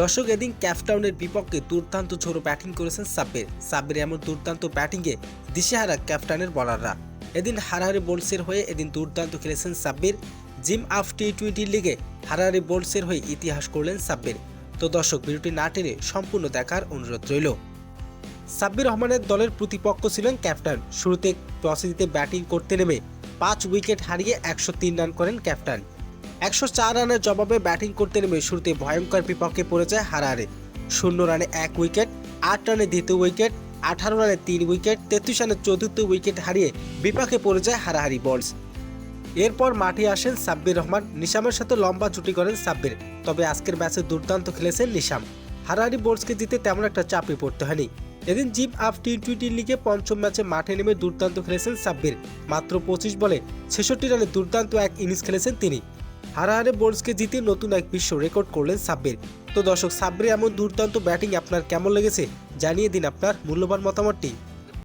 দর্শক, এদিন ক্যাপটাউনের বিপক্ষে দুর্দান্ত ঝোড়ো ব্যাটিং করেছেন সাব্বির এমন দুর্দান্ত ব্যাটিংয়ে দিশেহারা ক্যাপ্টেনের বলাররা। এদিন হারাহারি বোল্টসের হয়ে দুর্দান্ত খেলেছেন সাব্বির। জিম আফ টি-20 লিগে হারাহারি বোল্টসের হয়ে ইতিহাস করলেন সাব্বির। তো দর্শক, ভিডিওটি না টেনে সম্পূর্ণ দেখার অনুরোধ রইল। সাব্বির রহমানের দলের প্রতিপক্ষ ছিলেন ক্যাপ্টেন। শুরুতে টসে জিতে ব্যাটিং করতে নেমে 5 উইকেট হারিয়ে 103 রান করেন ক্যাপ্টেন। 104 রানের জবাবে ব্যাটিং করতে নেমে শুরুতে ভয়ঙ্কর বিপক্ষে পড়ে যায় হারাহারি। 0 রানে 1 উইকেট, 8 রানে দ্বিতীয় উইকেট, 18 রানে 3 উইকেট, 33 রানে চতুর্থ উইকেট হারিয়ে বিপাকে পড়ে যায় হারাহারি বোল্টস। এরপর মাঠে আসেন সাব্বির রহমান। নিশামের সাথে লম্বা জুটি করেন সাব্বির। তবে আজকের ম্যাচে দুর্দান্ত খেলেছেন নিশাম। হারাহারি বোল্টসকে জিতে তেমন একটা চাপে পড়তে হয়নি। এদিন জিম আফ টি-20 লিগে পঞ্চম ম্যাচে মাঠে নেমে দুর্দান্ত খেলেছেন সাব্বির। মাত্র 25 বলে 66 রানে দুর্দান্ত এক ইনিংস খেলেছেন তিনি। হারাহারি বোল্টসকে জিতে নতুন এক বিশ্ব রেকর্ড করলেন সাব্বির। তো দর্শক, সাব্বির এমন দুর্দান্ত ব্যাটিং আপনার কেমন লেগেছে জানিয়ে দিন আপনার মূল্যবান মতামতটি।